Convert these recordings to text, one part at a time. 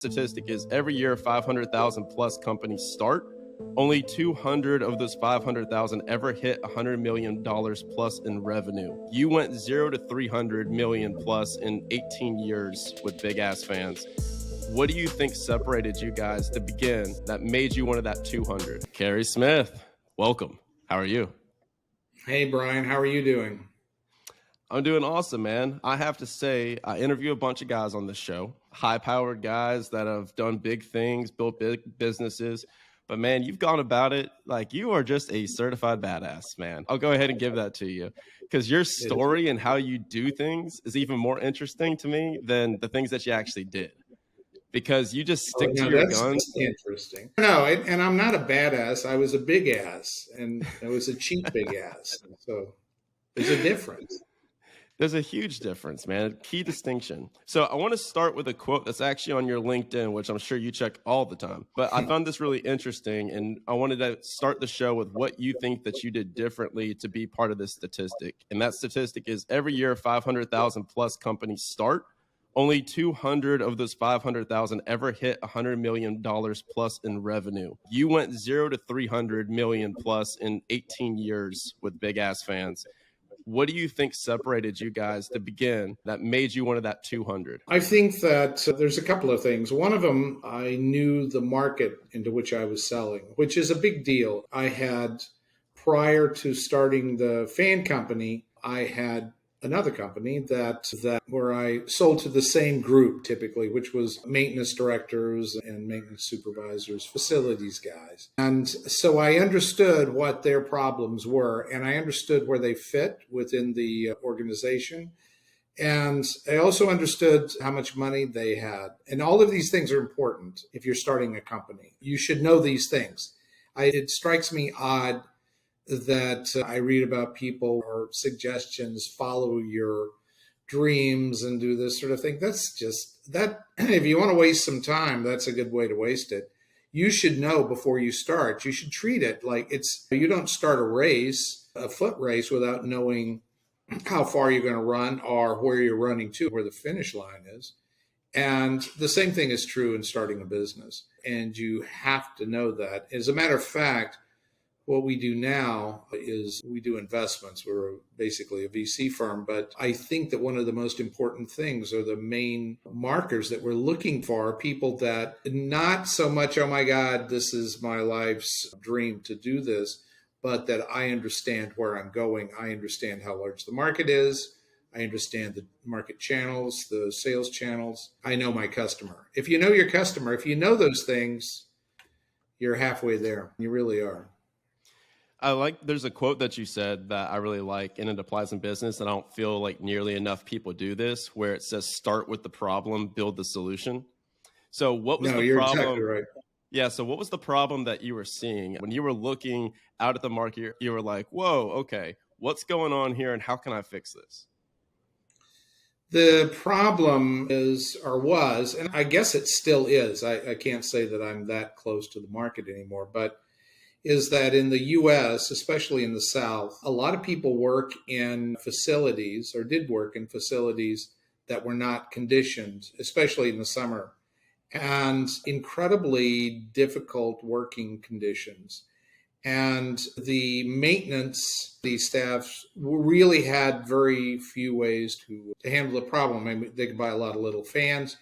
Statistic is every year 500,000 plus companies start. Only 200 of those 500,000 ever hit $100 million plus in revenue. You went 0 to 300 million plus in 18 years with Big Ass Fans. What do you think separated you guys to begin that made you one of that 200? Carey Smith, welcome. How are you? Hey, Brian, how are you doing? I'm doing awesome, man. I have to say, I interview a bunch of guys on this show, high-powered guys that have done big things, built big businesses. But man, you've gone about it like you are just a certified badass, man. I'll go ahead and give that to you because your story and how you do things is even more interesting to me than the things that you actually did. Because you just stick to your guns. That's interesting. No, and I'm not a badass. I was a big ass, and I was a cheap big ass. So there's a difference. There's a huge difference, man. Key distinction. So I want to start with a quote that's actually on your LinkedIn, which I'm sure you check all the time. But I found this really interesting, and I wanted to start the show with what you think that you did differently to be part of this statistic. And that statistic is every year 500,000 plus companies start. Only 200 of those 500,000 ever hit $100 million plus in revenue. You went 0 to 300 million plus in 18 years with Big Ass Fans. What do you think separated you guys to begin that made you one of that 200? I think that there's a couple of things. One of them, I knew the market into which I was selling, which is a big deal. I had, prior to starting the fan company, I had another company that where I sold to the same group typically, which was maintenance directors and maintenance supervisors, facilities guys. And so I understood what their problems were, and I understood where they fit within the organization. And I also understood how much money they had. And all of these things are important if you're starting a company. You should know these things. It strikes me odd that I read about people or suggestions, follow your dreams and do this sort of thing. That's just that. If you want to waste some time, that's a good way to waste it. You should know before you start. You should treat it like you don't start a race, a foot race, without knowing how far you're going to run or where you're running to, where the finish line is. And the same thing is true in starting a business. And you have to know that. As a matter of fact, what we do now is we do investments. We're basically a VC firm, but I think that one of the most important things are the main markers that we're looking for, people that not so much, oh my God, this is my life's dream to do this, but that I understand where I'm going. I understand how large the market is. I understand the market channels, the sales channels. I know my customer. If you know your customer, if you know those things, you're halfway there. You really are. There's a quote that you said that I really like, and it applies in business. And I don't feel like nearly enough people do this, where it says, start with the problem, build the solution. So what was the you're problem? Exactly right. Yeah. So what was the problem that you were seeing when you were looking out at the market? You were like, whoa, okay, what's going on here? And how can I fix this? The problem is, or was, and I guess it still is, I can't say that I'm that close to the market anymore, but is that in the U.S., especially in the South, a lot of people work in facilities or did work in facilities that were not conditioned, especially in the summer, and incredibly difficult working conditions. And the maintenance, the staffs really had very few ways to handle the problem. I mean, they could buy a lot of little fans.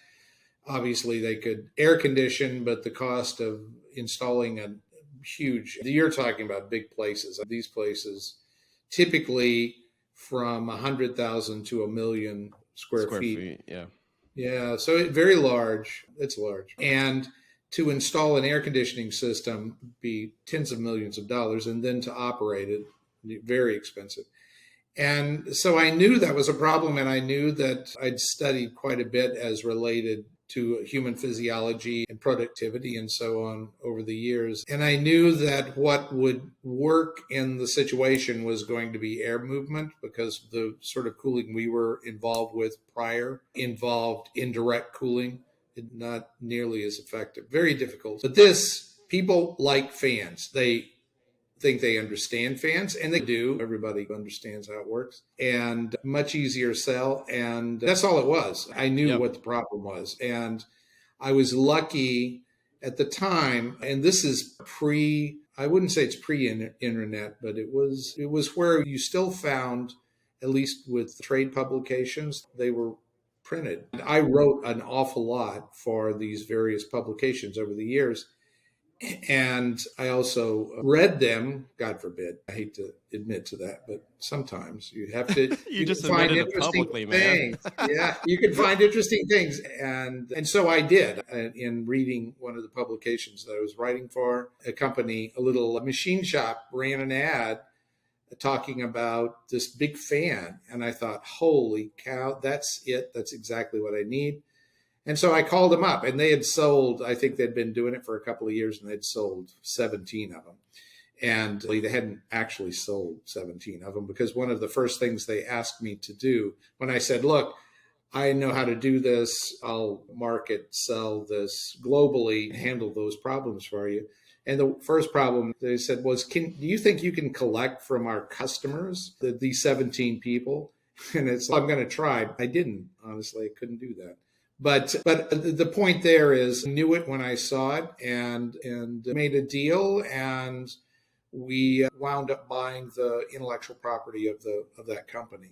Obviously, they could air condition, but the cost of installing a huge, you're talking about big places. These places typically from 100,000 to 1,000,000 square feet. Yeah. Yeah. So very large. It's large. And to install an air conditioning system be tens of millions of dollars, and then to operate it, very expensive. And so I knew that was a problem, and I knew that I'd studied quite a bit as related to human physiology and productivity and so on over the years. And I knew that what would work in the situation was going to be air movement, because the sort of cooling we were involved with prior involved indirect cooling, not nearly as effective, very difficult. But people like fans. They think they understand fans, and they do. Everybody understands how it works, and much easier sell. And that's all it was. I knew what the problem was. And I was lucky at the time, and this is I wouldn't say it's pre-internet, but it was where you still found, at least with trade publications, they were printed. I wrote an awful lot for these various publications over the years. And I also read them, God forbid. I hate to admit to that, but sometimes you have to. You just can find admitted it interesting publicly, things. Man. Yeah, you can find interesting things, and so I did. In reading one of the publications that I was writing for, a company, a little machine shop, ran an ad talking about this big fan, and I thought, holy cow, that's it. That's exactly what I need. And so I called them up, and they had sold, I think they'd been doing it for a couple of years, and they'd sold 17 of them. And they hadn't actually sold 17 of them, because one of the first things they asked me to do when I said, look, I know how to do this. I'll market, sell this globally, handle those problems for you. And the first problem they said was, do you think you can collect from our customers, these 17 people? And it's, I'm going to try. I didn't, honestly, I couldn't do that. But the point there is, I knew it when I saw it, and made a deal, and we wound up buying the intellectual property of that company,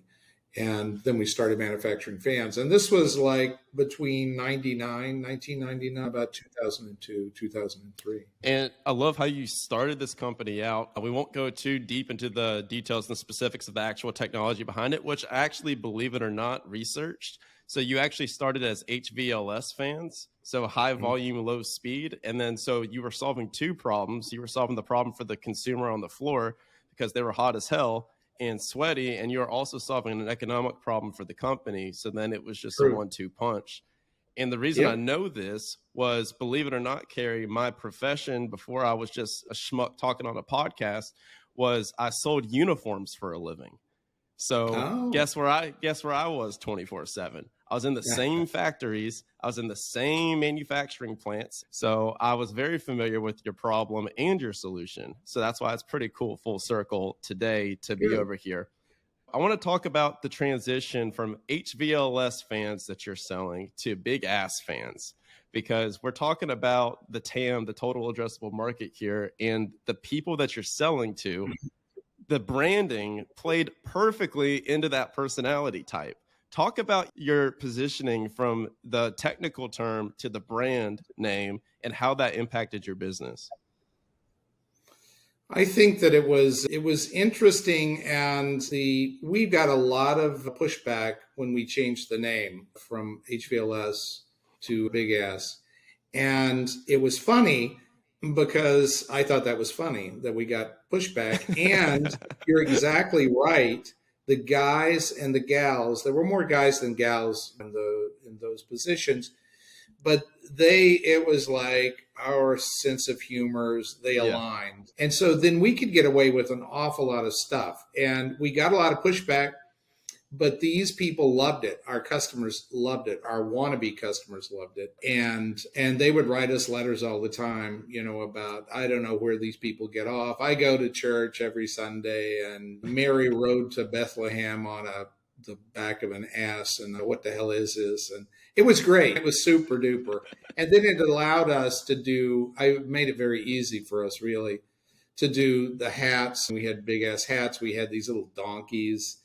and then we started manufacturing fans. And this was like between 1999, about 2002, 2003. And I love how you started this company out. We won't go too deep into the details and the specifics of the actual technology behind it, which I actually, believe it or not, researched. So you actually started as HVLS fans, so high volume, low speed. And then so you were solving two problems. You were solving the problem for the consumer on the floor because they were hot as hell and sweaty. And you were also solving an economic problem for the company. So then it was just a 1-2 punch. And the reason I know this was, believe it or not, Carey, my profession before I was just a schmuck talking on a podcast was I sold uniforms for a living. So guess where I was 24/7. I was in the same factories. I was in the same manufacturing plants. So I was very familiar with your problem and your solution. So that's why it's pretty cool, full circle today to be over here. I want to talk about the transition from HVLS fans that you're selling to big ass fans, because we're talking about the TAM, the total addressable market here, and the people that you're selling to. The branding played perfectly into that personality type. Talk about your positioning from the technical term to the brand name and how that impacted your business. I think that it was interesting, and we got a lot of pushback when we changed the name from HVLS to Big Ass. And it was funny because I thought that was funny that we got pushback. And you're exactly right. The guys and the gals, there were more guys than gals in those positions, but it was like our sense of humors, they aligned. And so then we could get away with an awful lot of stuff. And we got a lot of pushback, but these people loved it. Our customers loved it. Our wannabe customers loved it. And they would write us letters all the time, about, I don't know where these people get off. I go to church every Sunday, and Mary rode to Bethlehem on the back of an ass, and what the hell is this? And it was great. It was super duper. And then it allowed us I made it very easy for us, really, to do the hats. We had big ass hats. We had these little donkeys,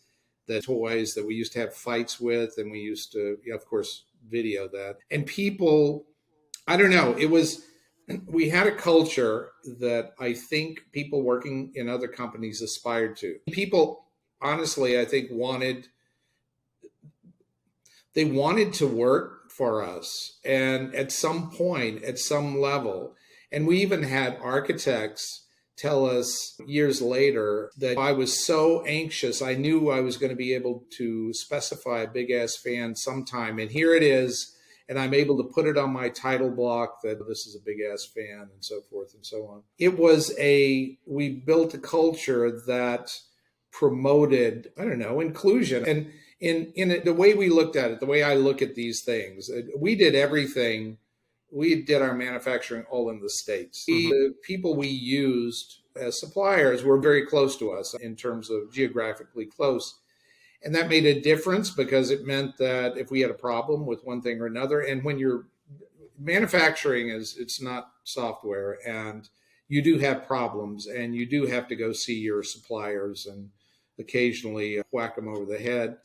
the toys that we used to have fights with, and we used to, of course, video that. And people, I don't know, we had a culture that I think people working in other companies aspired to. People, honestly, I think wanted to work for us, and at some point, at some level. And we even had architects tell us years later that I was so anxious. I knew I was going to be able to specify a big ass fan sometime. And here it is. And I'm able to put it on my title block that this is a big ass fan, and so forth and so on. We built a culture that promoted, inclusion. And in the way we looked at it, the way I look at these things, we did everything. We did our manufacturing all in the States. The people we used as suppliers were very close to us in terms of geographically close. And that made a difference, because it meant that if we had a problem with one thing or another, and when you're manufacturing it's not software, and you do have problems, and you do have to go see your suppliers and occasionally whack them over the head.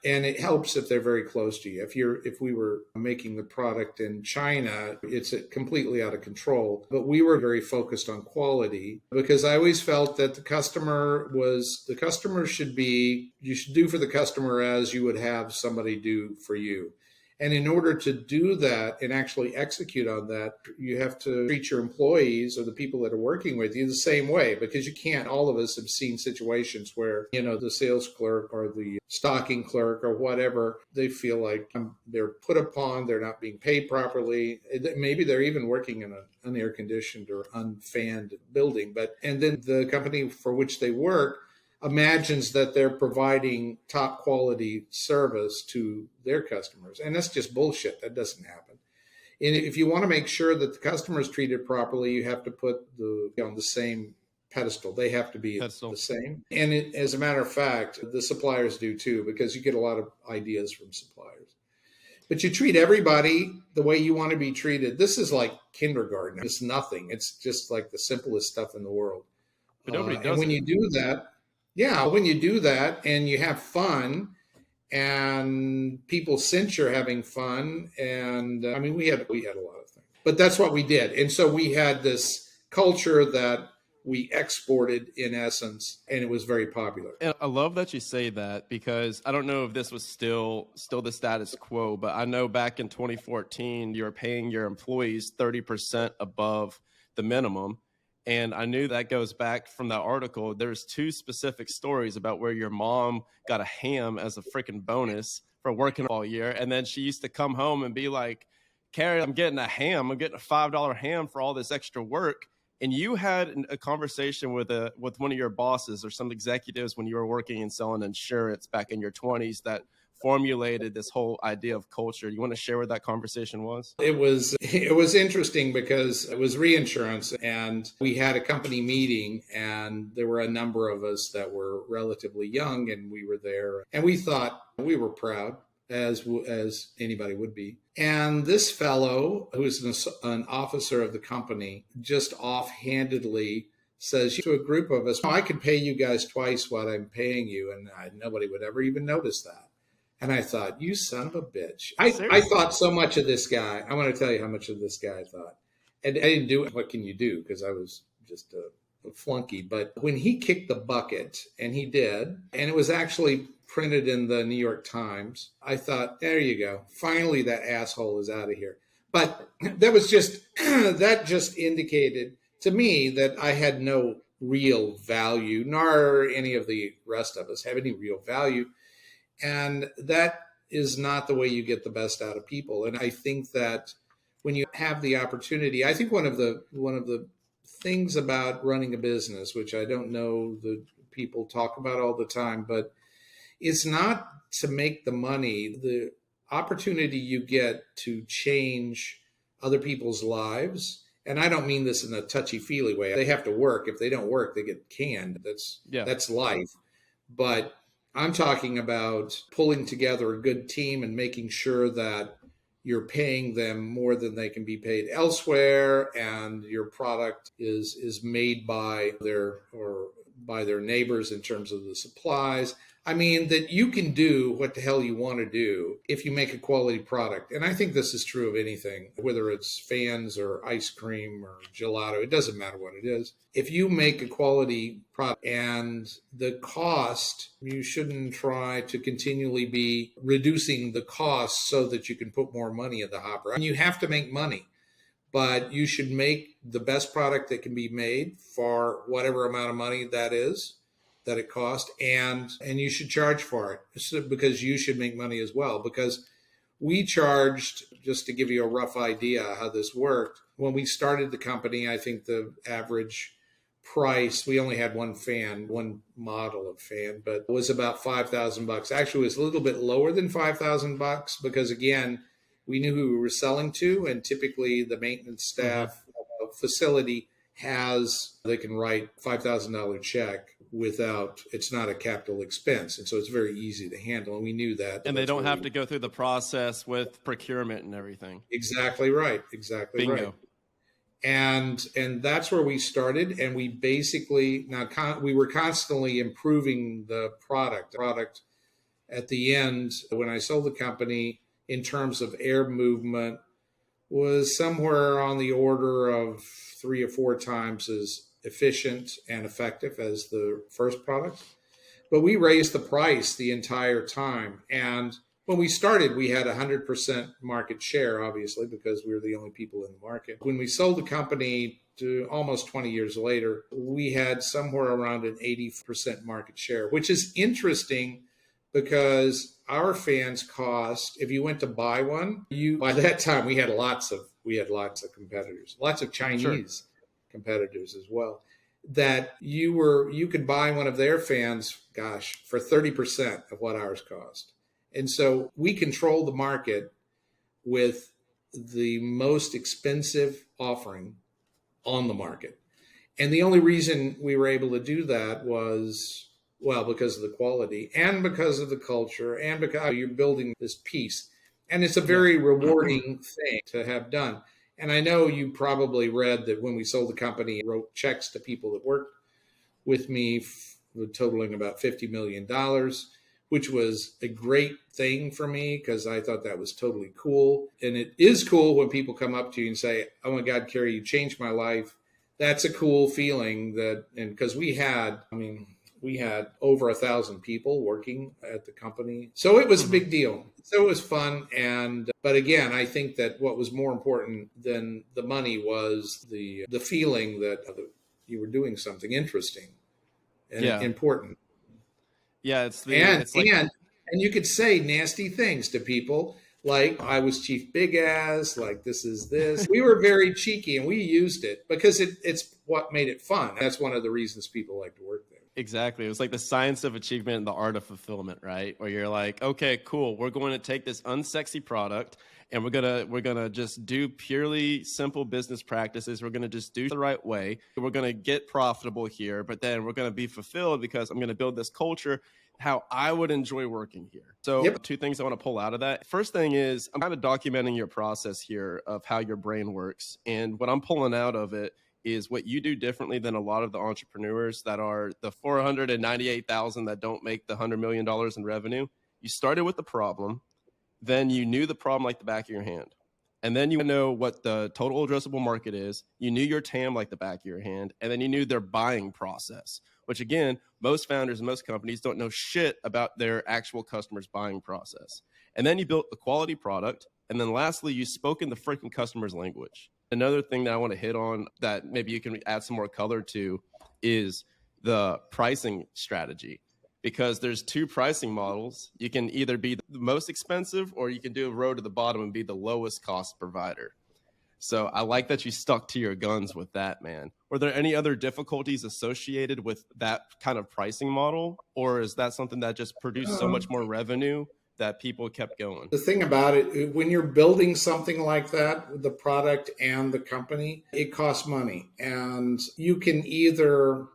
And it helps if they're very close to you. If we were making the product in China, it's completely out of control. But we were very focused on quality, because I always felt that you should do for the customer as you would have somebody do for you. And in order to do that and actually execute on that, you have to treat your employees or the people that are working with you the same way, because you can't. All of us have seen situations where, the sales clerk or the stocking clerk or whatever, they feel like they're put upon, they're not being paid properly. Maybe they're even working in an unair-conditioned or unfanned building. And then the company for which they work imagines that they're providing top quality service to their customers. And that's just bullshit. That doesn't happen. And if you want to make sure that the customer is treated properly, you have to put on the same pedestal. They have to be the same. And as a matter of fact, the suppliers do too, because you get a lot of ideas from suppliers. But you treat everybody the way you want to be treated. This is like kindergarten. It's nothing. It's just like the simplest stuff in the world. But nobody does. And when you do that, when you do that and you have fun and people sense you're having fun, and we had a lot of things, but that's what we did. And so we had this culture that we exported in essence, and it was very popular. And I love that you say that, because I don't know if this was still the status quo, but I know back in 2014, you were paying your employees 30% above the minimum. And I knew that goes back from that article. There's 2 specific stories about where your mom got a ham as a freaking bonus for working all year. And then she used to come home and be like, Carey, I'm getting a ham. I'm getting a $5 ham for all this extra work. And you had a conversation with one of your bosses or some executives when you were working and selling insurance back in your 20s that formulated this whole idea of culture. You want to share what that conversation was? It was interesting because it was reinsurance, and we had a company meeting, and there were a number of us that were relatively young, and we were there, and we thought we were proud, as anybody would be. And this fellow, who is an officer of the company, just offhandedly says to a group of us, I could pay you guys twice what I'm paying you, and nobody would ever even notice that. And I thought, you son of a bitch. I thought so much of this guy. I want to tell you how much of this guy I thought. And I didn't do it. What can you do? Because I was just a flunky. But when he kicked the bucket, and he did, and it was actually printed in the New York Times, I thought, there you go. Finally, that asshole is out of here. But that just indicated to me that I had no real value, nor any of the rest of us have any real value. And that is not the way you get the best out of people. And I think that when you have the opportunity, I think one of the things about running a business, which I don't know that people talk about all the time, but it's not to make the money. The opportunity you get to change other people's lives, and I don't mean this in a touchy-feely way. They have to work. If they don't work, they get canned. That's life. But I'm talking about pulling together a good team and making sure that you're paying them more than they can be paid elsewhere, and your product is made by their neighbors in terms of the supplies. I mean, that you can do what the hell you want to do if you make a quality product. And I think this is true of anything, whether it's fans or ice cream or gelato. It doesn't matter what it is. If you make a quality product and the cost, you shouldn't try to continually be reducing the cost so that you can put more money in the hopper. And you have to make money, but you should make the best product that can be made for whatever amount of money that it costs, and you should charge for it, because you should make money as well. Because we charged, just to give you a rough idea how this worked, when we started the company, I think the average price, we only had one model of fan, but it was about $5,000. Actually, it was a little bit lower than $5,000 because, again, we knew who we were selling to, and typically the maintenance staff facility they can write $5,000 check it's not a capital expense. And so it's very easy to handle. And we knew that. And they don't have to go through the process with procurement and everything. Exactly right. Exactly Bingo. right. And that's where we started. And we basically, we were constantly improving the product. At the end, when I sold the company, in terms of air movement, was somewhere on the order of 3 or 4 times as efficient and effective as the first product. But we raised the price the entire time. And when we started, we had 100% market share, obviously, because we were the only people in the market. When we sold the company to almost 20 years later, we had somewhere around an 80% market share, which is interesting because our fans cost, if you went to buy one, by that time we had lots of competitors, lots of Chinese competitors as well, that you could buy one of their fans, for 30% of what ours cost. And so we control the market with the most expensive offering on the market. And the only reason we were able to do that was, because of the quality and because of the culture and because you're building this piece. And it's a very rewarding thing to have done. And I know you probably read that when we sold the company, I wrote checks to people that worked with me totaling about $50 million, which was a great thing for me because I thought that was totally cool. And it is cool when people come up to you and say, "Oh my God, Carey, you changed my life." That's a cool feeling and because we had over 1,000 people working at the company. So it was a big deal. So it was fun. But again, I think that what was more important than the money was the feeling that you were doing something interesting and important. Yeah, and you could say nasty things to people like, "I was chief big ass," like, "this is this." We were very cheeky and we used it because it's what made it fun. That's one of the reasons people like to work there. Exactly. It was like the science of achievement and the art of fulfillment, right? Where you're like, okay, cool. We're going to take this unsexy product and we're gonna just do purely simple business practices. We're gonna just do it the right way. We're gonna get profitable here, but then we're gonna be fulfilled because I'm gonna build this culture how I would enjoy working here. So 2 things I want to pull out of that. First thing is I'm kind of documenting your process here of how your brain works. And what I'm pulling out of it is what you do differently than a lot of the entrepreneurs that are the 498,000 that don't make the $100 million in revenue. You started with the problem, then you knew the problem like the back of your hand. And then you know what the total addressable market is. You knew your TAM like the back of your hand. And then you knew their buying process, which again, most founders and most companies don't know shit about their actual customers' buying process. And then you built a quality product. And then lastly, you spoke in the freaking customer's language. Another thing that I want to hit on that maybe you can add some more color to is the pricing strategy, because there's 2 pricing models. You can either be the most expensive or you can do a road to the bottom and be the lowest cost provider. So I like that you stuck to your guns with that, man. Were there any other difficulties associated with that kind of pricing model? Or is that something that just produced so much more revenue that people kept going? The thing about it, when you're building something like that, the product and the company, it costs money. And you can either,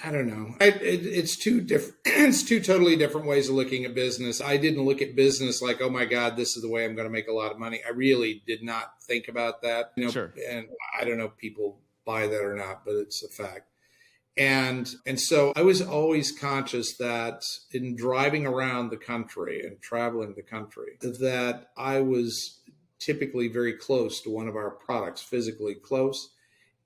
I don't know, it's 2 different, it's 2 totally different ways of looking at business. I didn't look at business like, "Oh my God, this is the way I'm going to make a lot of money." I really did not think about that. Sure. And I don't know if people buy that or not, but it's a fact. And so I was always conscious that in driving around the country and traveling the country, that I was typically very close to one of our products, physically close.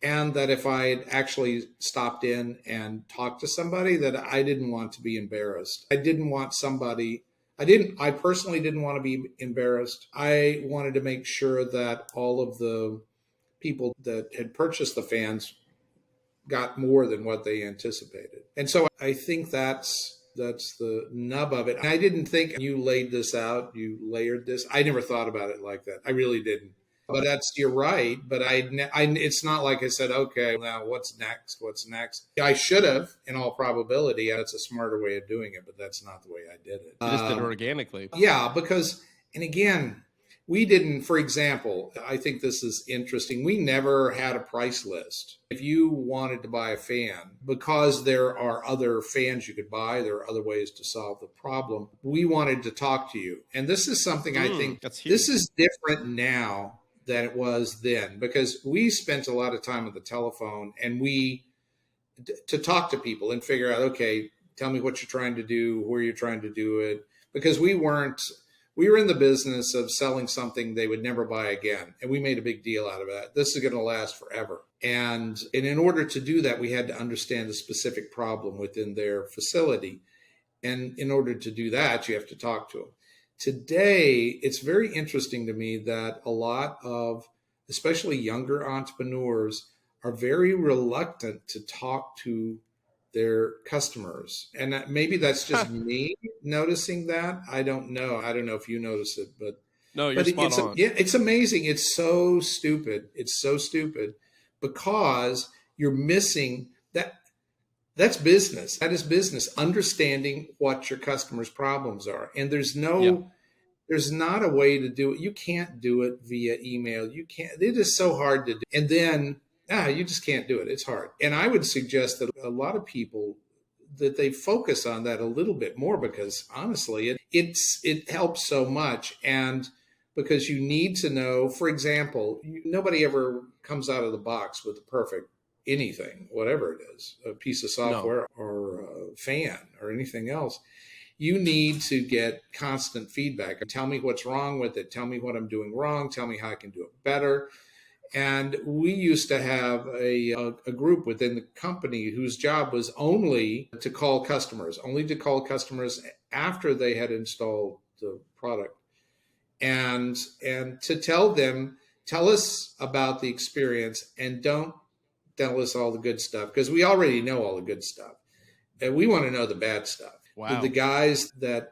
And that if I had actually stopped in and talked to somebody, that I didn't want to be embarrassed. I personally didn't want to be embarrassed. I wanted to make sure that all of the people that had purchased the fans got more than what they anticipated. And so I think that's the nub of it. I didn't think you laid this out, you layered this. I never thought about it like that. I really didn't. But you're right. But it's not like I said, "Okay, now what's next? What's next?" I should have, in all probability. That's a smarter way of doing it, but that's not the way I did it. You just did it organically. Yeah, because, and again, We didn't, for example, I think this is interesting. We never had a price list. If you wanted to buy a fan, because there are other fans you could buy, there are other ways to solve the problem. We wanted to talk to you. And this is something I think this is different now than it was then, because we spent a lot of time on the telephone and to talk to people and figure out, okay, tell me what you're trying to do, where you're trying to do it, because we were in the business of selling something they would never buy again. And we made a big deal out of that. This is going to last forever. And in order to do that, we had to understand the specific problem within their facility. And in order to do that, you have to talk to them. Today, it's very interesting to me that a lot of, especially younger entrepreneurs, are very reluctant to talk to their customers. And maybe that's just me noticing that. I don't know. I don't know if you notice it, but no, you're spot on. It's amazing. It's so stupid. It's so stupid because you're missing that. That's business. That is business, understanding what your customers' problems are. And there's not a way to do it. You can't do it via email. You can't. It is so hard to do. And then you just can't do it. It's hard. And I would suggest that a lot of people, that they focus on that a little bit more, because honestly, it helps so much. And because you need to know, for example, nobody ever comes out of the box with the perfect anything, whatever it is, a piece of software or a fan or anything else. You need to get constant feedback. Tell me what's wrong with it. Tell me what I'm doing wrong. Tell me how I can do it better. And we used to have a group within the company whose job was only to call customers after they had installed the product. And to tell them, tell us about the experience and don't tell us all the good stuff, because we already know all the good stuff. And we want to know the bad stuff. Wow. Did the guys that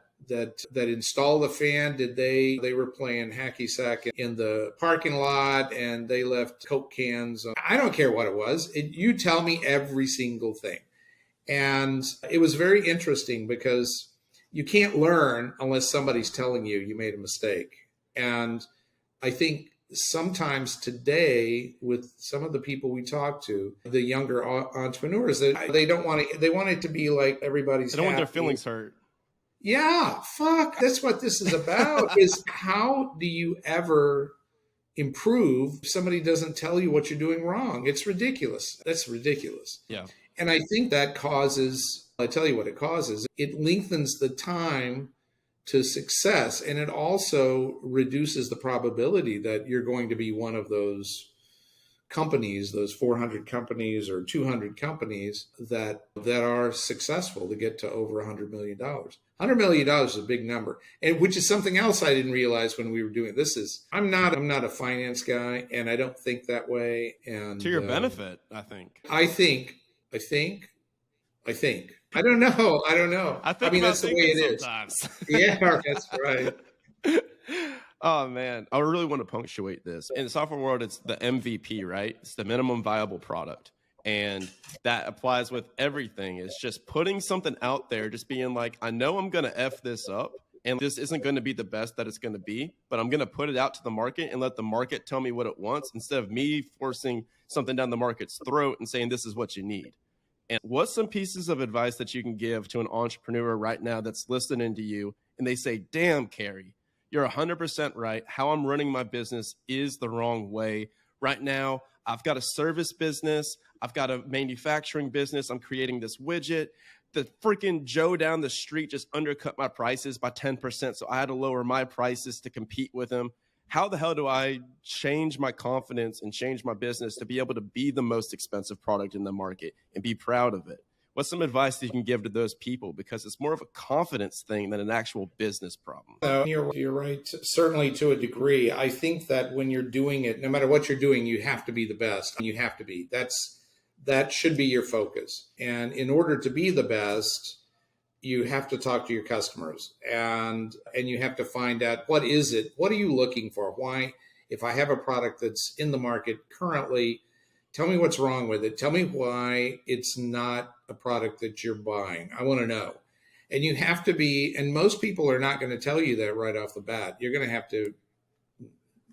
installed the fan, did they were playing hacky sack in the parking lot and they left Coke cans? I don't care what it was. You tell me every single thing. And it was very interesting because you can't learn unless somebody's telling you made a mistake. And I think sometimes today, with some of the people we talk to, the younger entrepreneurs, they don't want to, they want it to be like everybody's They don't want happy. their feelings hurt. Yeah, fuck. That's what this is about, is how do you ever improve if somebody doesn't tell you what you're doing wrong? It's ridiculous. That's ridiculous. Yeah. And I think that causes, I tell you what it causes, it lengthens the time to success. And it also reduces the probability that you're going to be one of those companies, those 400 companies or 200 companies that are successful to get to over $100 million. $100 million is a big number, and which is something else I didn't realize when we were doing this. I'm not a finance guy, and I don't think that way. And to your benefit, I think. I think. I don't know. I mean, that's the way it sometimes. is. Yeah, that's right. Oh man, I really want to punctuate this. In the software world, it's the MVP, right? It's the minimum viable product. And that applies with everything. It's just putting something out there, just being like, I know I'm going to F this up, and this isn't going to be the best that it's going to be, but I'm going to put it out to the market and let the market tell me what it wants, instead of me forcing something down the market's throat and saying, this is what you need. And what's some pieces of advice that you can give to an entrepreneur right now that's listening to you and they say, damn, Carey, you're 100% right. How I'm running my business is the wrong way. Right now, I've got a service business. I've got a manufacturing business. I'm creating this widget. The freaking Joe down the street just undercut my prices by 10%. So I had to lower my prices to compete with him. How the hell do I change my confidence and change my business to be able to be the most expensive product in the market and be proud of it? What's some advice that you can give to those people? Because it's more of a confidence thing than an actual business problem. You're right. Certainly to a degree. I think that when you're doing it, no matter what you're doing, you have to be the best. You have to be. That should be your focus. And in order to be the best, you have to talk to your customers and you have to find out, what is it? What are you looking for? Why, if I have a product that's in the market currently, tell me what's wrong with it. Tell me why it's not a product that you're buying. I want to know. And you have to be, and most people are not going to tell you that right off the bat. You're going to have to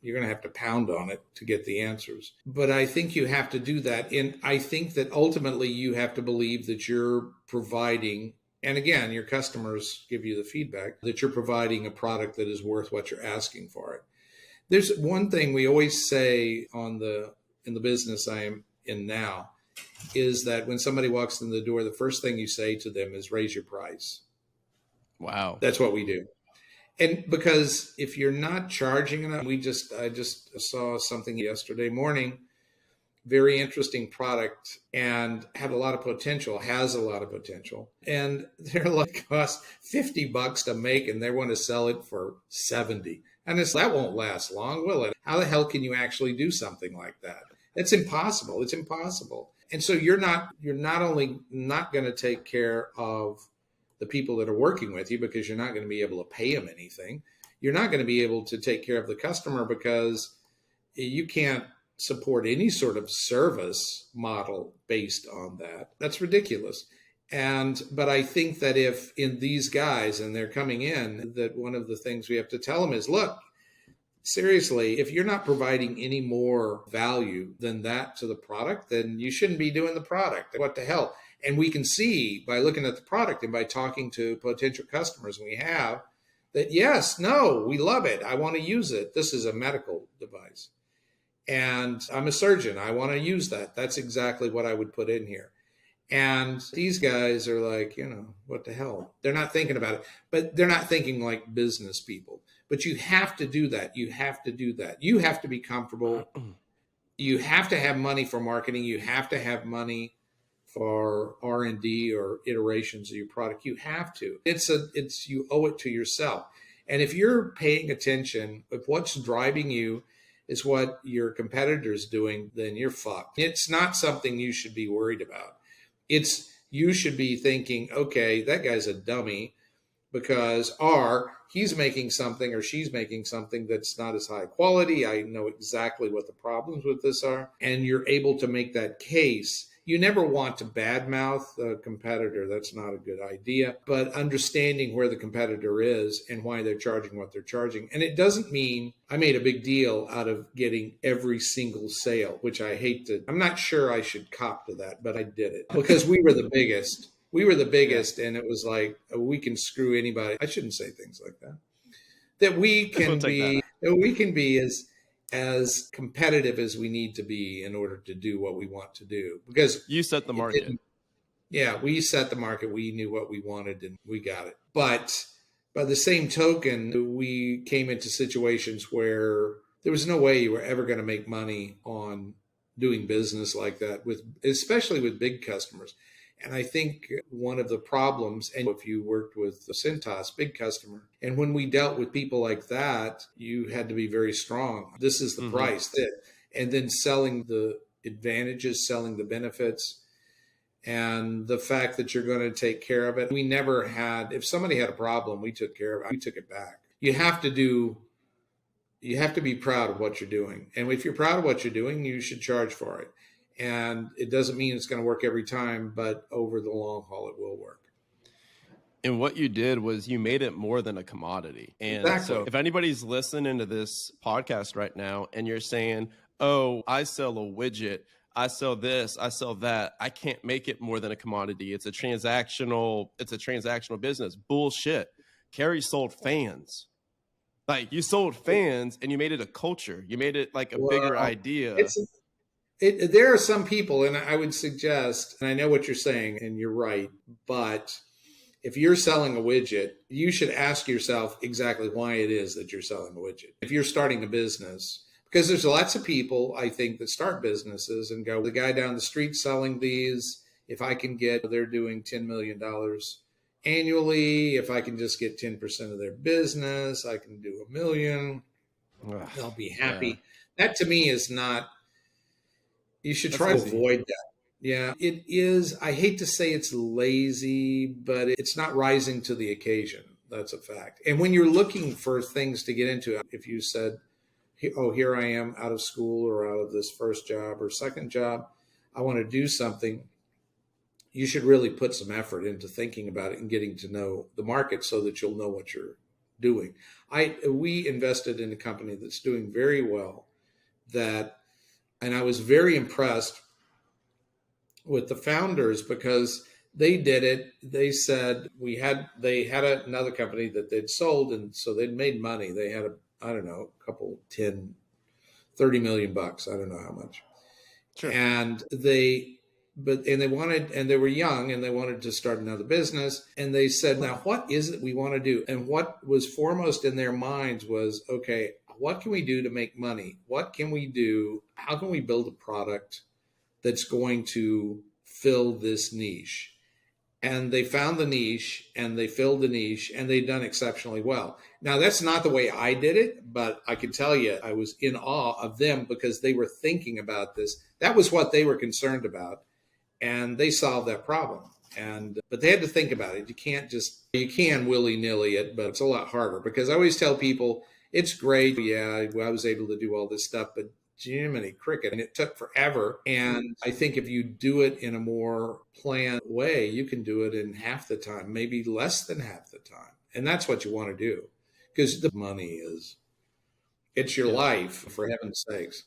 You're going to have to pound on it to get the answers. But I think you have to do that. And I think that ultimately you have to believe that you're providing, and again, your customers give you the feedback, that you're providing a product that is worth what you're asking for it. There's one thing we always say in the business I am in now, is that when somebody walks in the door, the first thing you say to them is raise your price. Wow. That's what we do. And because if you're not charging enough, I just saw something yesterday morning, very interesting product and had a lot of potential, has a lot of potential. And they're like, cost $50 to make and they want to sell it for 70. And that won't last long, will it? How the hell can you actually do something like that? It's impossible. It's impossible. And so you're not only not going to take care of the people that are working with you because you're not going to be able to pay them anything. You're not going to be able to take care of the customer because you can't support any sort of service model based on that. That's ridiculous. But I think that if in these guys and they're coming in, that one of the things we have to tell them is, look, seriously, if you're not providing any more value than that to the product, then you shouldn't be doing the product. What the hell? And we can see by looking at the product and by talking to potential customers we have that, yes, no, we love it. I want to use it. This is a medical device. And I'm a surgeon. I want to use that. That's exactly what I would put in here. And these guys are like, what the hell? They're not thinking about it, but they're not thinking like business people. But you have to do that. You have to do that. You have to be comfortable. You have to have money for marketing. You have to have money for R&D or iterations of your product. You have to. You owe it to yourself. And if you're paying attention, if what's driving you is what your competitor's doing, then you're fucked. It's not something you should be worried about. You should be thinking, okay, that guy's a dummy because he's making something or she's making something that's not as high quality. I know exactly what the problems with this are. And you're able to make that case. You never want to badmouth a competitor. That's not a good idea. But understanding where the competitor is and why they're charging what they're charging. And it doesn't mean I made a big deal out of getting every single sale, which I hate to. I'm not sure I should cop to that, but I did it because we were the biggest. We were the biggest, and it was like, we can screw anybody. I shouldn't say things like that. That we can be as competitive as we need to be in order to do what we want to do. Because you set the market. We set the market. We knew what we wanted and we got it. But by the same token, we came into situations where there was no way you were ever going to make money on doing business like that, especially with big customers. And I think one of the problems, and if you worked with the Cintas, big customer, and when we dealt with people like that, you had to be very strong. This is the price. And then selling the advantages, selling the benefits, and the fact that you're going to take care of it. We never had, if somebody had a problem, we took care of it. We took it back. You have to be proud of what you're doing. And if you're proud of what you're doing, you should charge for it. And it doesn't mean it's going to work every time, but over the long haul, it will work. And what you did was you made it more than a commodity. And exactly. So if anybody's listening to this podcast right now and you're saying, oh, I sell a widget, I sell this, I sell that, I can't make it more than a commodity. It's a transactional business. Bullshit. Carey sold fans. Like, you sold fans and you made it a culture. You made it like a bigger idea. There are some people, and I would suggest, and I know what you're saying, and you're right, but if you're selling a widget, you should ask yourself exactly why it is that you're selling a widget. If you're starting a business, because there's lots of people, I think, that start businesses and go, the guy down the street selling these, if I can get, they're doing $10 million annually. If I can just get 10% of their business, I can do $1 million. They'll be happy. Yeah. That to me is not, you should try to avoid that. Yeah, it is. I hate to say it's lazy, but it's not rising to the occasion. That's a fact. And when you're looking for things to get into, if you said, oh, here I am out of school or out of this first job or second job, I want to do something, you should really put some effort into thinking about it and getting to know the market so that you'll know what you're doing. We invested in a company that's doing very well, and I was very impressed with the founders because they did it. They said they had another company that they'd sold, and so they'd made money. They had I don't know, a couple 30 million bucks. I don't know how much. Sure. And they they were young and they wanted to start another business. And they said, now what is it we want to do? And what was foremost in their minds was, okay, what can we do to make money? What can we do? How can we build a product that's going to fill this niche? And they found the niche and they filled the niche and they'd done exceptionally well. Now, that's not the way I did it, but I can tell you I was in awe of them because they were thinking about this. That was what they were concerned about. And they solved that problem. But they had to think about it. You can willy-nilly it, but it's a lot harder because I always tell people it's great. Yeah, I was able to do all this stuff, but Jiminy Cricket, and it took forever. And I think if you do it in a more planned way, you can do it in half the time, maybe less than half the time. And that's what you want to do because the money it's your life, for heaven's sakes.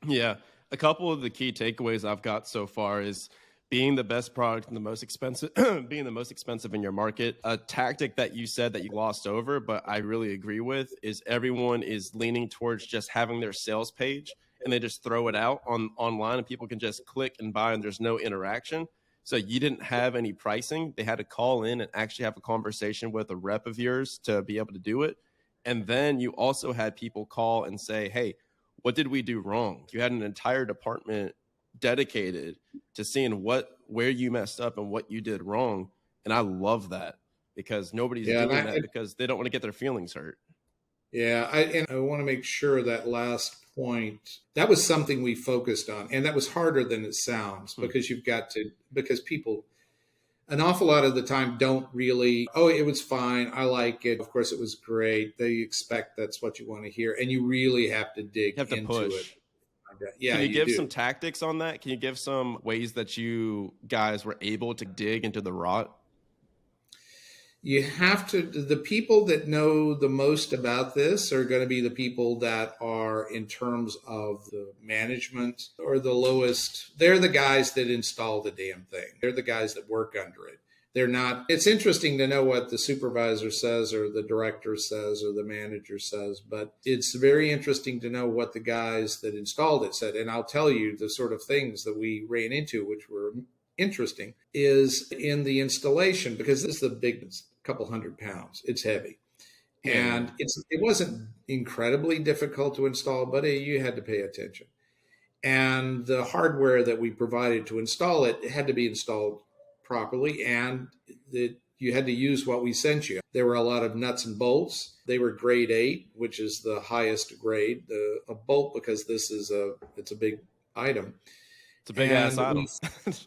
Yeah. A couple of the key takeaways I've got so far is being the best product and the most expensive, being the most expensive in your market. A tactic that you said that you glossed over, but I really agree with, is everyone is leaning towards just having their sales page and they just throw it out online and people can just click and buy and there's no interaction. So you didn't have any pricing. They had to call in and actually have a conversation with a rep of yours to be able to do it. And then you also had people call and say, hey, what did we do wrong? You had an entire department dedicated to seeing where you messed up and what you did wrong. And I love that because nobody's doing that because they don't want to get their feelings hurt. Yeah. I want to make sure that last point, that was something we focused on. And that was harder than it sounds because because people, an awful lot of the time don't really, oh, it was fine. I like it. Of course, it was great. They expect that's what you want to hear. And you really have to dig into push. it. Yeah, can you give some tactics on that? Can you give some ways that you guys were able to dig into the rot? You have to, the people that know the most about this are going to be the people that are in terms of the management or the lowest. They're the guys that install the damn thing. They're the guys that work under it. They're not, it's interesting to know what the supervisor says or the director says or the manager says, but it's very interesting to know what the guys that installed it said. And I'll tell you the sort of things that we ran into, which were interesting, is in the installation, because this is a big couple 100 pounds. It's heavy. And it wasn't incredibly difficult to install, but you had to pay attention. And the hardware that we provided to install it had to be installed properly, and you had to use what we sent you. There were a lot of nuts and bolts. They were grade 8, which is the highest grade. A bolt, because it's a big item. It's a big ass item.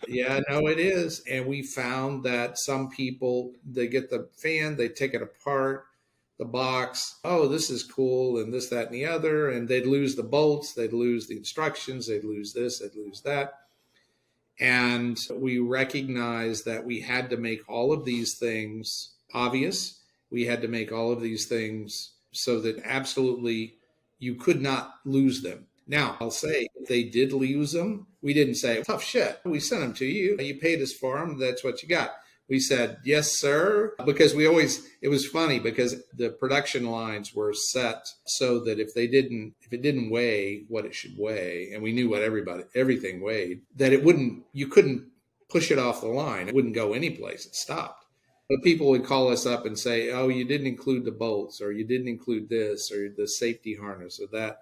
Yeah, no, it is. And we found that some people, they get the fan, they take it apart, the box. Oh, this is cool, and this, that, and the other. And they'd lose the bolts, they'd lose the instructions, they'd lose this, they'd lose that. And we recognized that we had to make all of these things obvious. We had to make all of these things so that absolutely you could not lose them. Now, I'll say, if they did lose them, we didn't say, tough shit. We sent them to you. You paid us for them. That's what you got. We said, yes, sir. Because it was funny because the production lines were set so that if it didn't weigh what it should weigh, and we knew what everything weighed, that you couldn't push it off the line. It wouldn't go anyplace. It stopped. But people would call us up and say, oh, you didn't include the bolts, or you didn't include this, or the safety harness, or that.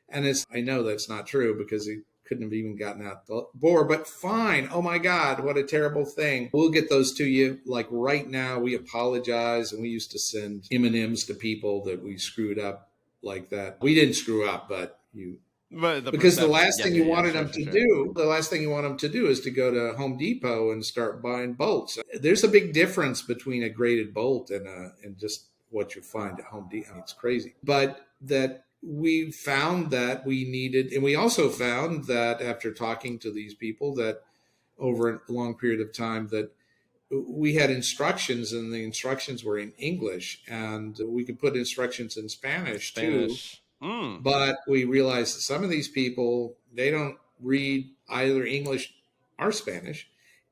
And I know that's not true because he couldn't have even gotten out the bore, but fine. Oh my God, what a terrible thing. We'll get those to you. Like right now, we apologize. And we used to send M&Ms to people that we screwed up like that. We didn't screw up, because the last thing you wanted them to do, the last thing you want them to do is to go to Home Depot and start buying bolts. There's a big difference between a graded bolt and just what you find at Home Depot. It's crazy. But that we found that we needed, and we also found that after talking to these people that over a long period of time, that we had instructions, and the instructions were in English, and we could put instructions in Spanish too. But we realized that some of these people, they don't read either English or Spanish.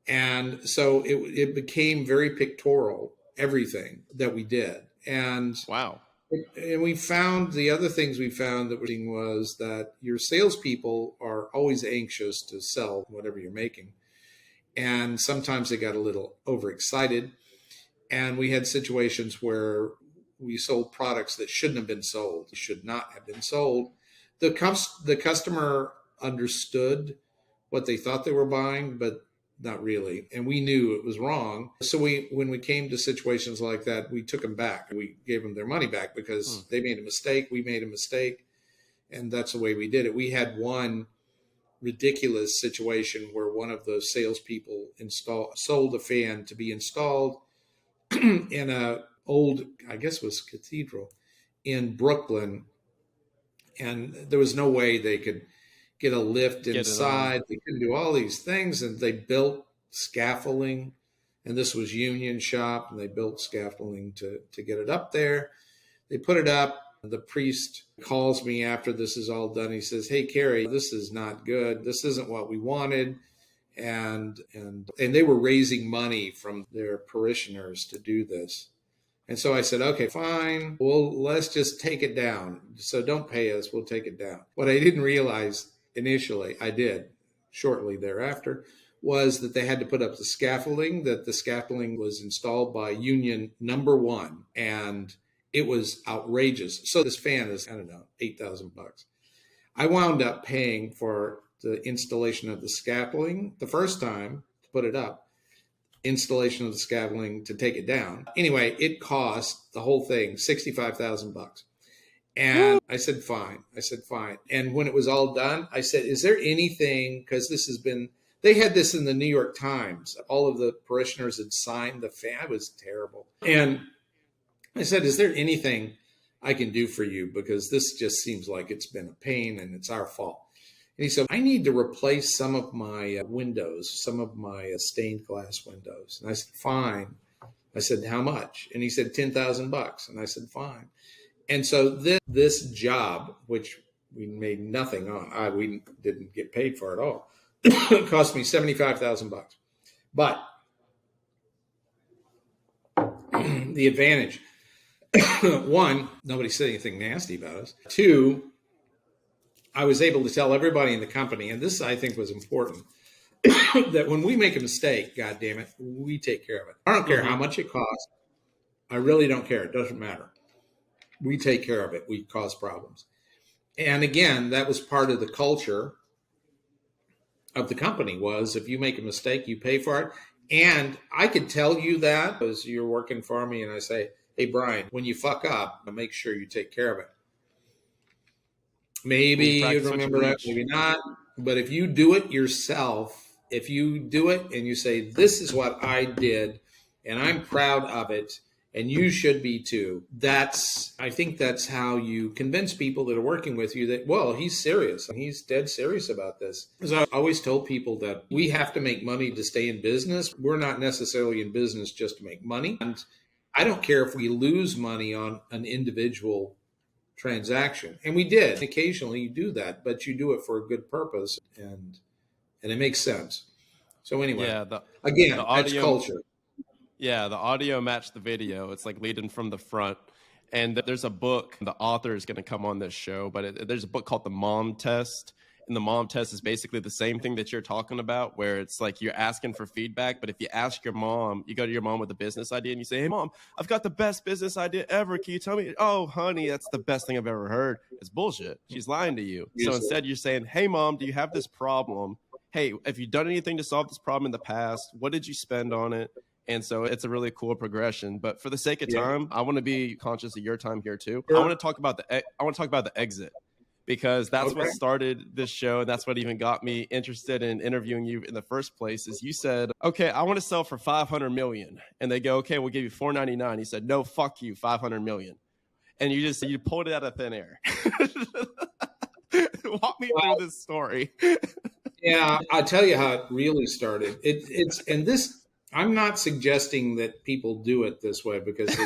And so it became very pictorial, everything that we did. And Wow. and we found the other things we found that was that your salespeople are always anxious to sell whatever you're making. And sometimes they got a little overexcited. And we had situations where we sold products that shouldn't have been sold, should not have been sold. The customer understood what they thought they were buying, but not really. And we knew it was wrong. So when we came to situations like that, we took them back. We gave them their money back because they made a mistake. We made a mistake. And that's the way we did it. We had one ridiculous situation where one of the salespeople sold a fan to be installed in a old, I guess it was cathedral in Brooklyn. And there was no way they could get a lift inside. They couldn't do all these things. And they built scaffolding. And this was Union Shop. And they built scaffolding to get it up there. They put it up. The priest calls me after this is all done. He says, "Hey, Carey, this is not good. This isn't what we wanted." And they were raising money from their parishioners to do this. And so I said, "Okay, fine. Well, let's just take it down. So don't pay us. We'll take it down." What I didn't realize initially, I did shortly thereafter, was that they had to put up the scaffolding, that the scaffolding was installed by Union number 1. And it was outrageous. So this fan is, I don't know, $8,000. I wound up paying for the installation of the scaffolding the first time to put it up, installation of the scaffolding to take it down. Anyway, it cost the whole thing $65,000. And I said, fine. And when it was all done, I said, is there anything, because they had this in the New York Times. All of the parishioners had signed the fan. It was terrible. And I said, is there anything I can do for you? Because this just seems like it's been a pain and it's our fault. And he said, I need to replace some of my windows, some of my stained glass windows. And I said, fine. I said, how much? And he said, $10,000. And I said, fine. And so this job, which we made nothing on, we didn't get paid for it all, it cost me $75,000. But the advantage, one, nobody said anything nasty about us. Two, I was able to tell everybody in the company, and this I think was important, that when we make a mistake, God damn it, we take care of it. I don't care how much it costs. I really don't care. It doesn't matter. We take care of it. We cause problems. And again, that was part of the culture of the company, was if you make a mistake, you pay for it. And I could tell you that as you're working for me and I say, hey, Brian, when you fuck up, make sure you take care of it. Maybe you remember that, maybe not. But if you do it yourself, if you do it and you say, this is what I did and I'm proud of it, and you should be too, I think that's how you convince people that are working with you that, well, he's serious and he's dead serious about this. Because I always told people that we have to make money to stay in business. We're not necessarily in business just to make money. And I don't care if we lose money on an individual transaction. And we did. Occasionally you do that, but you do it for a good purpose and it makes sense. So anyway, that's culture. Yeah, the audio matched the video. It's like leading from the front. And there's a book, the author is going to come on this show, but there's a book called The Mom Test. And the mom test is basically the same thing that you're talking about, where it's like you're asking for feedback. But if you ask your mom, you go to your mom with a business idea and you say, hey, Mom, I've got the best business idea ever. Can you tell me? Oh, honey, that's the best thing I've ever heard. It's bullshit. She's lying to you. So instead, you're saying, hey, Mom, do you have this problem? Hey, have you done anything to solve this problem in the past? What did you spend on it? And so it's a really cool progression. But for the sake of time, I want to be conscious of your time here too. Sure. I want to talk about the exit, because that's what started this show. And that's what even got me interested in interviewing you in the first place. Is you said, okay, I want to sell for 500 million. And they go, okay, we'll give you 499. He said, no, fuck you, 500 million. And you pulled it out of thin air. Walk me through this story. Yeah, I'll tell you how it really started. I'm not suggesting that people do it this way because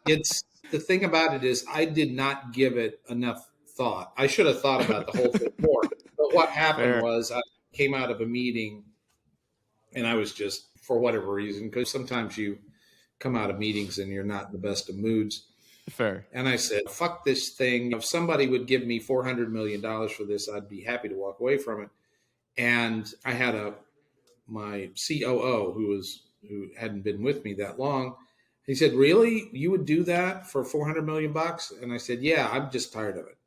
it's the thing about it is I did not give it enough thought. I should have thought about the whole thing more. But what happened Fair. was I came out of a meeting and I was just, for whatever reason, because sometimes you come out of meetings and you're not in the best of moods. Fair. And I said, fuck this thing. If somebody would give me $400 million for this, I'd be happy to walk away from it. And I had my COO who hadn't been with me that long. He said, really? You would do that for 400 million bucks? And I said, yeah, I'm just tired of it.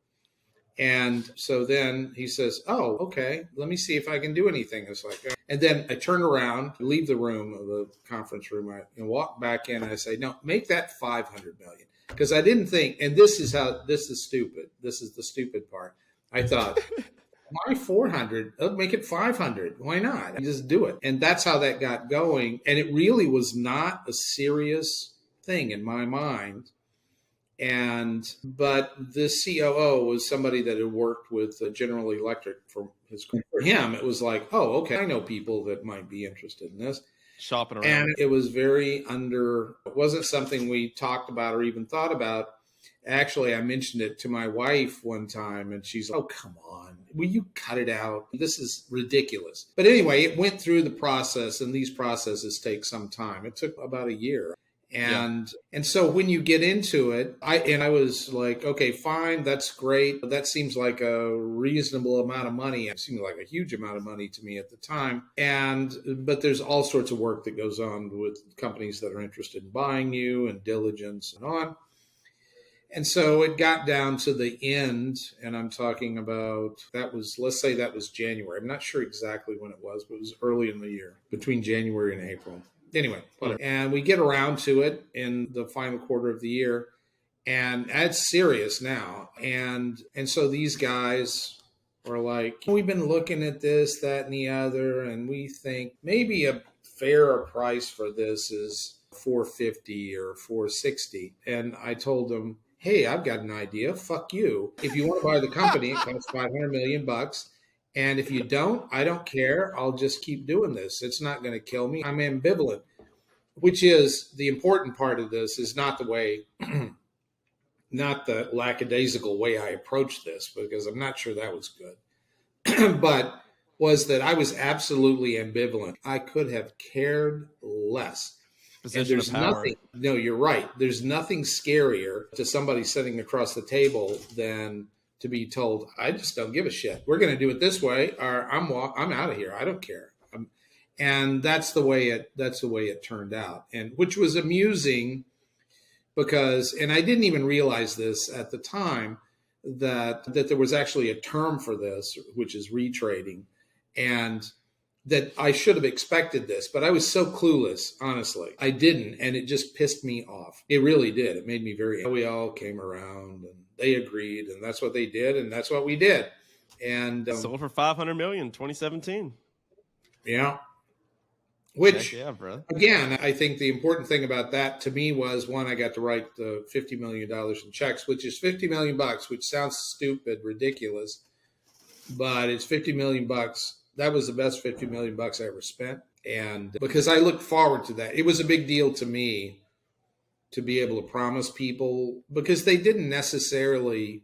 And so then he says, oh, okay, let me see if I can do anything. It's like, and then I turn around, leave the room of the conference room, and walk back in, and I say, no, make that 500 million. Because I didn't think, and this is stupid. This is the stupid part. I thought, why 400? Make it 500. Why not? I just do it. And that's how that got going. And it really was not a serious thing in my mind. But the COO was somebody that had worked with General Electric for him. It was like, oh, okay, I know people that might be interested in this. Shopping around. And it was it wasn't something we talked about or even thought about. Actually, I mentioned it to my wife one time and she's like, oh, come on. Will you cut it out? This is ridiculous. But anyway, it went through the process, and these processes take some time. It took about a year. And so when you get into it, I was like, okay, fine, that's great. That seems like a reasonable amount of money. It seemed like a huge amount of money to me at the time. But there's all sorts of work that goes on with companies that are interested in buying you and diligence and on. And so it got down to the end, and I'm talking about, let's say that was January. I'm not sure exactly when it was, but it was early in the year, between January and April. Anyway, whatever. And we get around to it in the final quarter of the year, and it's serious now. And so these guys are like, we've been looking at this, that, and the other, and we think maybe a fairer price for this is $450 or $460. And I told them, hey, I've got an idea. Fuck you. If you want to buy the company, it costs 500 million bucks. And if you don't, I don't care. I'll just keep doing this. It's not going to kill me. I'm ambivalent, which is the important part of this is not the way, not the lackadaisical way I approached this, because I'm not sure that was good, but was that I was absolutely ambivalent. I could have cared less. Position of power. No, you're right. There's nothing scarier to somebody sitting across the table than to be told, I just don't give a shit. We're going to do it this way, or I'm out of here. I don't care. And that's the way it turned out, and which was amusing because, and I didn't even realize this at the time, that there was actually a term for this, which is retrading, and that I should have expected this, but I was so clueless, honestly. I didn't, and it just pissed me off. It really did. It made me very angry. We all came around, and they agreed, and that's what they did, and that's what we did. And sold for 500 million, 2017. Yeah. Which, bro. Again, I think the important thing about that to me was, one, I got to write the $50 million in checks, which is 50 million bucks, which sounds stupid, ridiculous, but it's 50 million bucks. That was the best 50 million bucks I ever spent. And because I looked forward to that, it was a big deal to me to be able to promise people, because they didn't necessarily,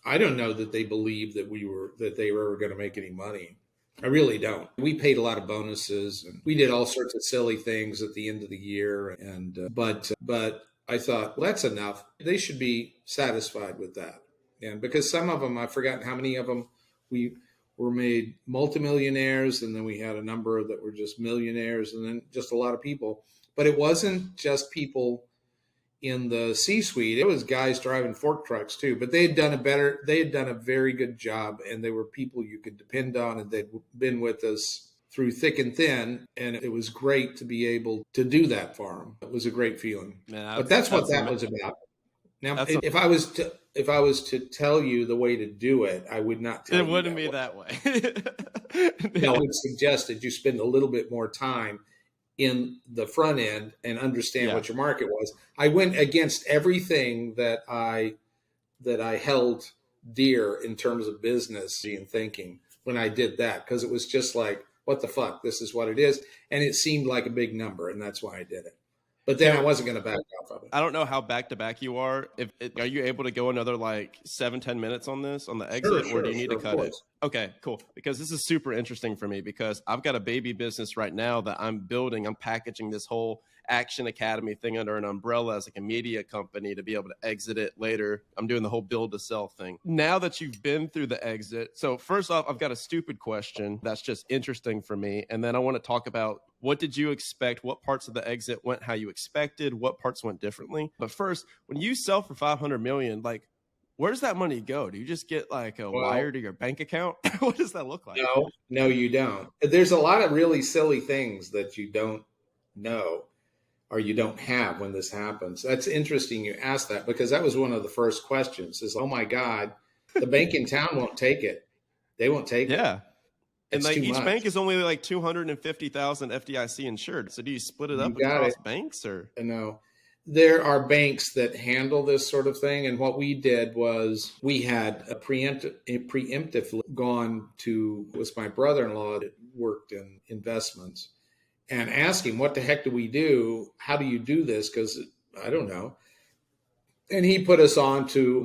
I don't know that they believed that they were ever going to make any money. I really don't. We paid a lot of bonuses and we did all sorts of silly things at the end of the year. And, but I thought, well, that's enough. They should be satisfied with that. And because some of them, I've forgotten how many of them we were made multimillionaires, and then we had a number that were just millionaires, and then just a lot of people. But it wasn't just people in the C-suite. It was guys driving fork trucks too. But they had done a very good job, and they were people you could depend on, and they'd been with us through thick and thin. And it was great to be able to do that for them. It was a great feeling. Man, but that's what that was about. Now, if I was to tell you the way to do it, I would not tell you. It wouldn't be that way. No, I would suggest that you spend a little bit more time in the front end and understand what your market was. I went against everything that I held dear in terms of business and thinking when I did that, because it was just like, what the fuck? This is what it is. And it seemed like a big number, and that's why I did it. But then I wasn't going to back off of it. I don't know how back to back you are. Are you able to go another like 7-10 minutes on this on the exit, or do you need to cut it? Okay, cool. Because this is super interesting for me because I've got a baby business right now that I'm building. I'm packaging this whole Action Academy thing under an umbrella as like a media company to be able to exit it later. I'm doing the whole build to sell thing. Now that you've been through the exit, so first off, I've got a stupid question that's just interesting for me. And then I want to talk about what did you expect? What parts of the exit went how you expected? What parts went differently? But first, when you sell for $500 million, like, where does that money go? Do you just get like a wire to your bank account? What does that look like? No, you don't. There's a lot of really silly things that you don't know or you don't have when this happens. That's interesting you asked that because that was one of the first questions is, oh my God, the bank in town won't take it. They won't take it. Yeah. And like each bank is only like 250,000 FDIC insured. So do you split it up across banks or? No. There are banks that handle this sort of thing. And what we did was we had preemptively gone to, it was my brother-in-law that worked in investments and asked him, what the heck do we do? How do you do this? Because I don't know. And he put us on to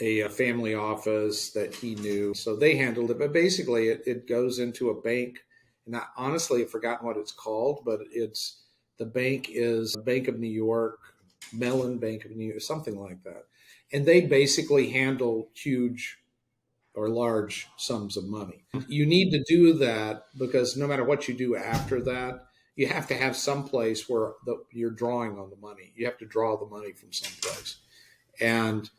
a family office that he knew. So they handled it. But basically it goes into a bank. And I honestly have forgotten what it's called, but the bank is Bank of New York, Mellon Bank of New York, something like that. And they basically handle huge or large sums of money. You need to do that because no matter what you do after that, you have to have some place where you're drawing on the money. You have to draw the money from someplace. And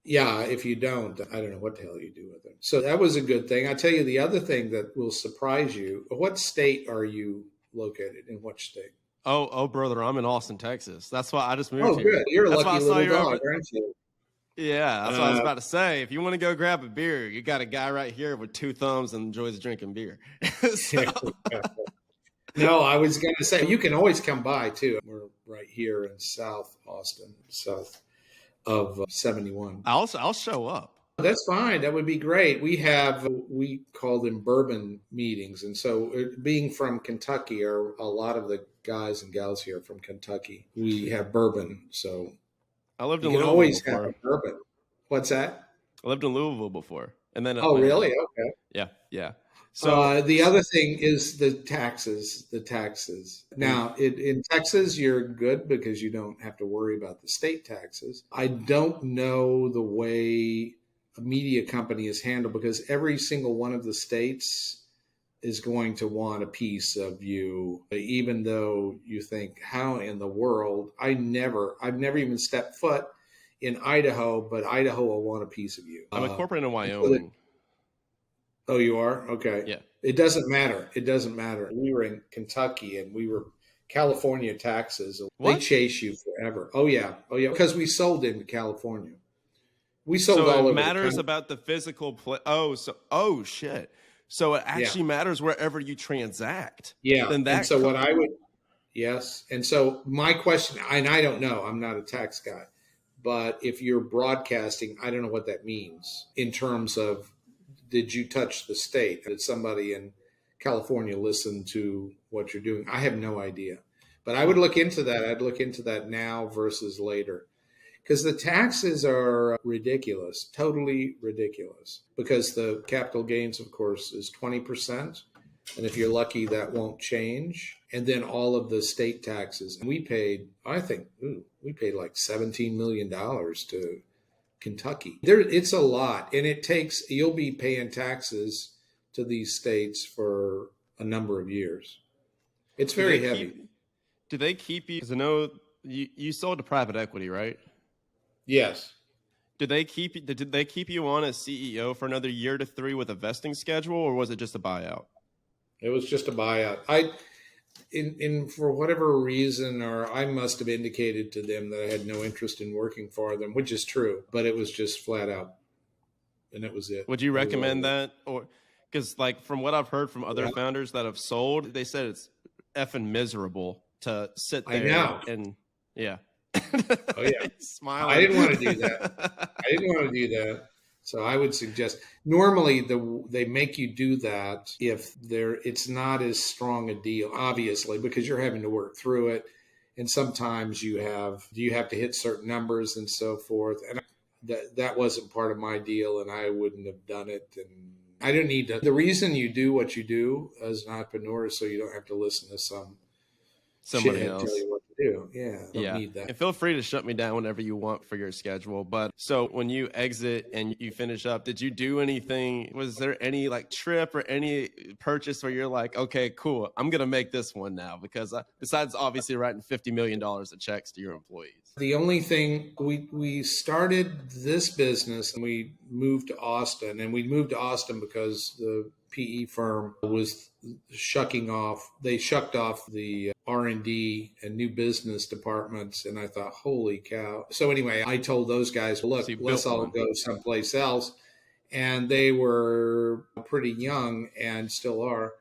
yeah, if you don't, I don't know what the hell you do with it. So that was a good thing. I tell you the other thing that will surprise you. What state are you located in? What state? Oh, brother, I'm in Austin, Texas. That's why I just moved here. Oh, good. You're a lucky little dog, aren't you? Yeah, that's what I was about to say. If you want to go grab a beer, you got a guy right here with 2 thumbs and enjoys drinking beer. No, I was going to say, you can always come by, too. We're right here in South Austin, south of 71. I'll show up. That's fine. That would be great. We call them bourbon meetings. And so being from Kentucky, a lot of the guys and gals here from Kentucky, we have bourbon. So I lived in Louisville. You can always have a bourbon. What's that? I lived in Louisville before. And then really? Okay. Yeah. So the other thing is the taxes. Now, in Texas, you're good because you don't have to worry about the state taxes. I don't know the way a media company is handled because every single one of the states is going to want a piece of you, even though you think, how in the world? I've never even stepped foot in Idaho, but Idaho will want a piece of you. I'm incorporated in Wyoming. Oh, you are? Okay. Yeah. It doesn't matter. We were in Kentucky and we were California taxes. What? They chase you forever. Oh yeah. Because we sold in California. We sold all over. So it matters about the physical play. Oh shit. So it actually matters wherever you transact. Yeah. And so yes. And so my question, and I don't know, I'm not a tax guy, but if you're broadcasting, I don't know what that means in terms of, did you touch the state? Did somebody in California listen to what you're doing? I have no idea, but I would look into that. I'd look into that now versus later. Because the taxes are ridiculous, totally ridiculous. Because the capital gains, of course, is 20%. And if you're lucky, that won't change. And then all of the state taxes. And we paid, we paid like $17 million to Kentucky. It's a lot. And you'll be paying taxes to these states for a number of years. It's very heavy. Do they keep you? Because I know you sold to private equity, right? Yes. Did they keep you on as CEO for another year to 3 with a vesting schedule, or was it just a buyout? It was just a buyout. For whatever reason, or I must have indicated to them that I had no interest in working for them, which is true, but it was just flat out, and it was it. Would you recommend that, or because like from what I've heard from other founders that have sold, they said it's effing miserable to sit there. I know. And yeah. Oh yeah. Smiling. I didn't want to do that. So I would suggest normally they make you do that if it's not as strong a deal, obviously, because you're having to work through it. And sometimes you have to hit certain numbers and so forth. And that wasn't part of my deal, and I wouldn't have done it. And I don't need to. The reason you do what you do as an entrepreneur is so you don't have to listen to somebody shithead else tell you what to do. Yeah, don't need that. And feel free to shut me down whenever you want for your schedule. But so when you exit and you finish up, did you do anything? Was there any like trip or any purchase where you're like, okay, cool, I'm going to make this one now? Because besides obviously writing $50 million of checks to your employees. The only thing, we started this business and we moved to Austin, and we moved to Austin because the PE firm was shucking off. They shucked off the R&D and new business departments, and I thought, holy cow. So anyway, I told those guys, look, let's all go someplace else. And they were pretty young and still are.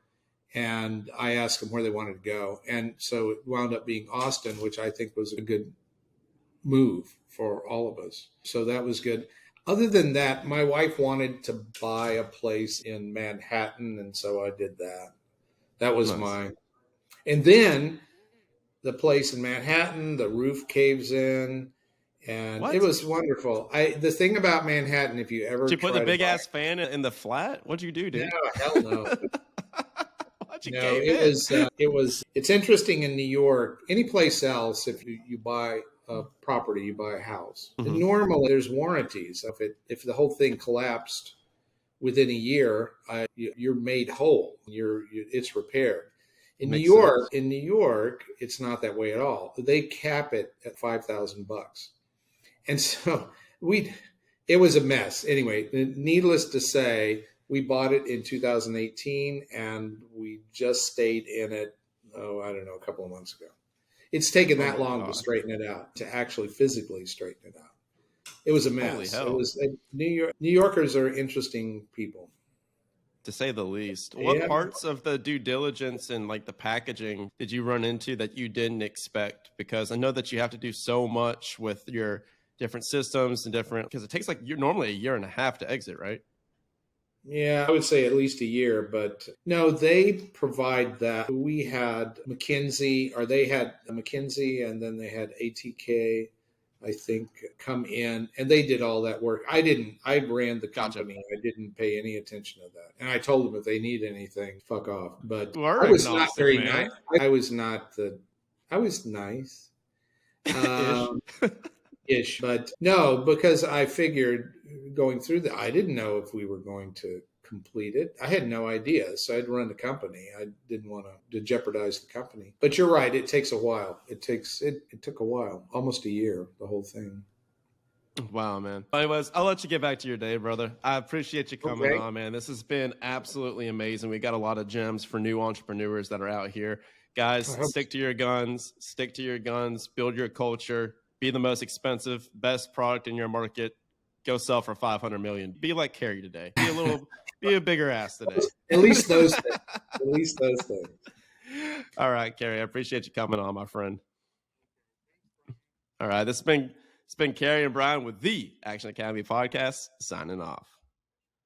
And I asked them where they wanted to go. And so it wound up being Austin, which I think was a good move for all of us. So that was good. Other than that, my wife wanted to buy a place in Manhattan, and so I did that. That was nice. And then the place in Manhattan, the roof caves in, and it was wonderful. The thing about Manhattan, if you ever did you put the big ass fan in the flat? What'd you do, dude? No, hell no. It's interesting in New York. Any place else, if you buy a property, you buy a house. Mm-hmm. And normally there's warranties. If the whole thing collapsed within a year, you're made whole. It's repaired. In New York, it's not that way at all. They cap it at $5,000, and so it was a mess. Anyway, needless to say, we bought it in 2018, and we just stayed in it. A couple of months ago. It's taken that long to straighten it out, to actually physically straighten it out. It was a mess. New Yorkers are interesting people, to say the least. What parts of the due diligence and like the packaging did you run into that you didn't expect? Because I know that you have to do so much with your different systems and because it takes normally a year and a half to exit, right? Yeah, I would say at least a year, but no, they provide that. We had McKinsey, and then they had ATK, I think, come in, and they did all that work. I ran the company. Gotcha. I didn't pay any attention to that. And I told them if they need anything, fuck off. But I was not very nice. I was nice. Ish. But no, because I figured going through that, I didn't know if we were going to complete it. I had no idea. So I'd run the company. I didn't want to jeopardize the company. But you're right. It takes a while. It took a while, almost a year, the whole thing. Wow, man. Anyways, I'll let you get back to your day, brother. I appreciate you coming on, man. This has been absolutely amazing. We got a lot of gems for new entrepreneurs that are out here. Guys, stick to your guns, build your culture. Be the most expensive, best product in your market. Go sell for $500 million. Be like Carey today. Be a bigger ass today. At least those things. All right, Carey. I appreciate you coming on, my friend. All right, this has been Carey and Brian with the Action Academy podcast, signing off.